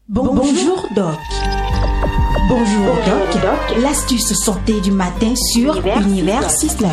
Bonjour Doc. Bonjour Doc. L'astuce santé du matin sur Univers 6-9.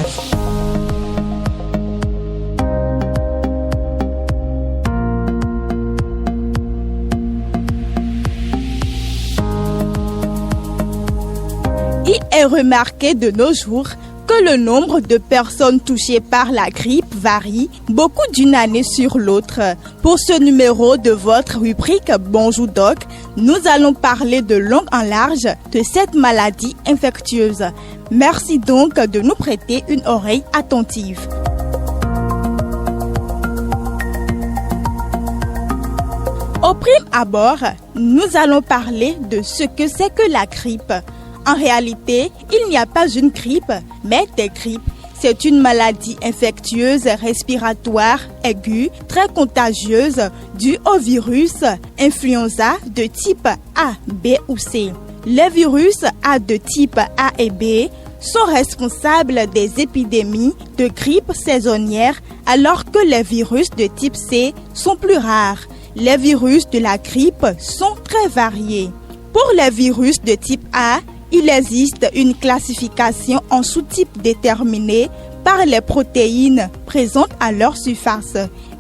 Il est remarqué de nos jours que le nombre de personnes touchées par la grippe varie beaucoup d'une année sur l'autre. Pour ce numéro de votre rubrique Bonjour Doc, nous allons parler de long en large de cette maladie infectieuse. Merci donc de nous prêter une oreille attentive. Au prime abord, nous allons parler de ce que c'est que la grippe. En réalité, il n'y a pas une grippe, mais des grippes. C'est une maladie infectieuse respiratoire aiguë, très contagieuse, due au virus influenza de type A, B ou C. Les virus A de type A et B sont responsables des épidémies de grippe saisonnière, alors que les virus de type C sont plus rares. Les virus de la grippe sont très variés. Pour les virus de type A, il existe une classification en sous-types déterminés par les protéines présentes à leur surface,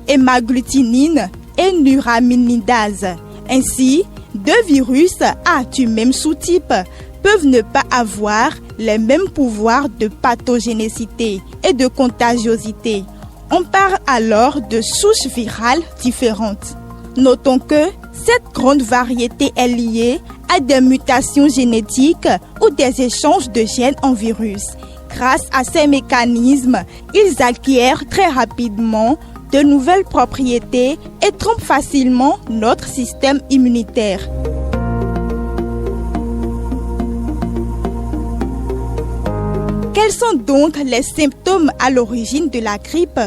hémagglutinine et neuraminidase. Ainsi, deux virus A du même sous-type peuvent ne pas avoir les mêmes pouvoirs de pathogénicité et de contagiosité. On parle alors de souches virales différentes. Notons que cette grande variété est liée à des mutations génétiques ou des échanges de gènes en virus. Grâce à ces mécanismes, ils acquièrent très rapidement de nouvelles propriétés et trompent facilement notre système immunitaire. Quels sont donc les symptômes à l'origine de la grippe ?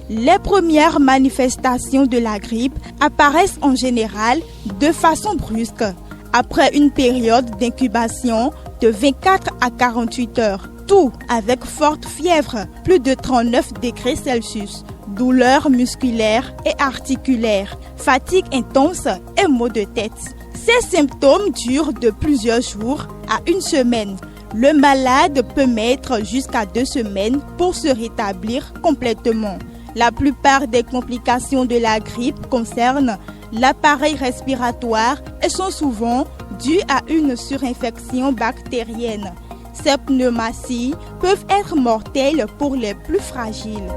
Les premières manifestations de la grippe apparaissent en général de façon brusque, après une période d'incubation de 24 à 48 heures, tout avec forte fièvre, plus de 39 degrés Celsius, douleurs musculaires et articulaires, fatigue intense et maux de tête. Ces symptômes durent de plusieurs jours à une semaine. Le malade peut mettre jusqu'à 2 semaines pour se rétablir complètement. La plupart des complications de la grippe concernent l'appareil respiratoire et sont souvent dues à une surinfection bactérienne. Ces pneumasies peuvent être mortelles pour les plus fragiles.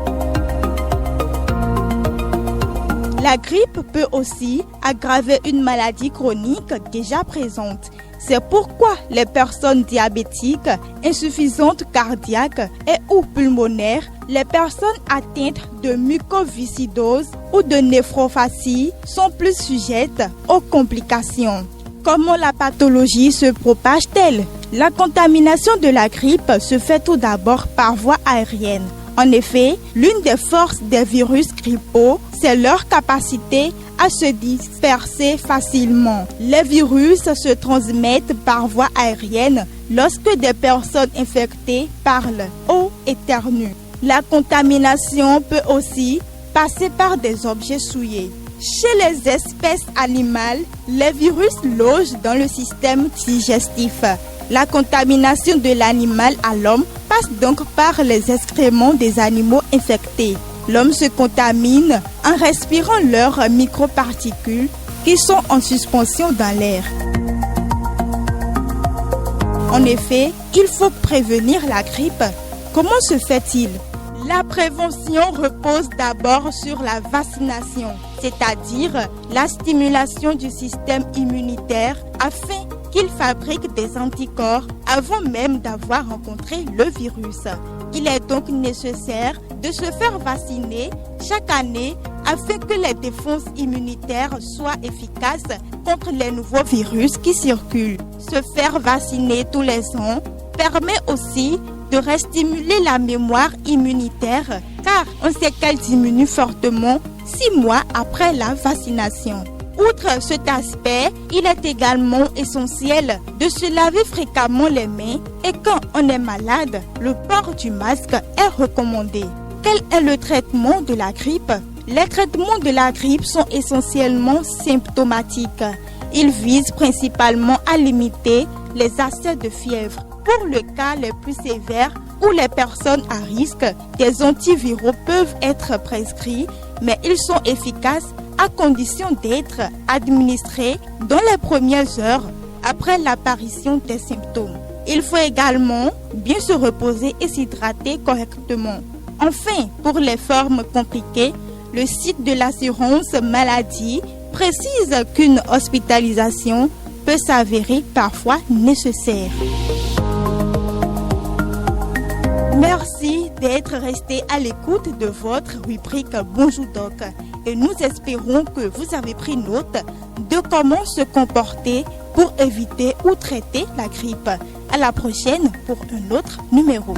La grippe peut aussi aggraver une maladie chronique déjà présente. C'est pourquoi les personnes diabétiques, insuffisantes cardiaques et ou pulmonaires, les personnes atteintes de mucoviscidose ou de néphrophatie sont plus sujettes aux complications. Comment la pathologie se propage-t-elle ? La contamination de la grippe se fait tout d'abord par voie aérienne. En effet, l'une des forces des virus grippaux, c'est leur capacité à se disperser facilement. Les virus se transmettent par voie aérienne lorsque des personnes infectées parlent ou éternuent. La contamination peut aussi passer par des objets souillés. Chez les espèces animales, les virus logent dans le système digestif. La contamination de l'animal à l'homme passe donc par les excréments des animaux infectés. L'homme se contamine en respirant leurs microparticules qui sont en suspension dans l'air. En effet, il faut prévenir la grippe. Comment se fait-il ? La prévention repose d'abord sur la vaccination, c'est-à-dire la stimulation du système immunitaire afin qu'il fabrique des anticorps avant même d'avoir rencontré le virus. Il est donc nécessaire de se faire vacciner chaque année afin que les défenses immunitaires soient efficaces contre les nouveaux virus qui circulent. Se faire vacciner tous les ans permet aussi de restimuler la mémoire immunitaire car on sait qu'elle diminue fortement 6 mois après la vaccination. Outre cet aspect, il est également essentiel de se laver fréquemment les mains et quand on est malade, le port du masque est recommandé. Quel est le traitement de la grippe ? Les traitements de la grippe sont essentiellement symptomatiques. Il vise principalement à limiter les accès de fièvre. Pour le cas les plus sévères ou les personnes à risque, des antiviraux peuvent être prescrits, mais ils sont efficaces à condition d'être administrés dans les premières heures après l'apparition des symptômes. Il faut également bien se reposer et s'hydrater correctement. Enfin, pour les formes compliquées, le site de l'assurance maladie précise qu'une hospitalisation peut s'avérer parfois nécessaire. Merci d'être resté à l'écoute de votre rubrique Bonjour Doc et nous espérons que vous avez pris note de comment se comporter pour éviter ou traiter la grippe. À la prochaine pour un autre numéro.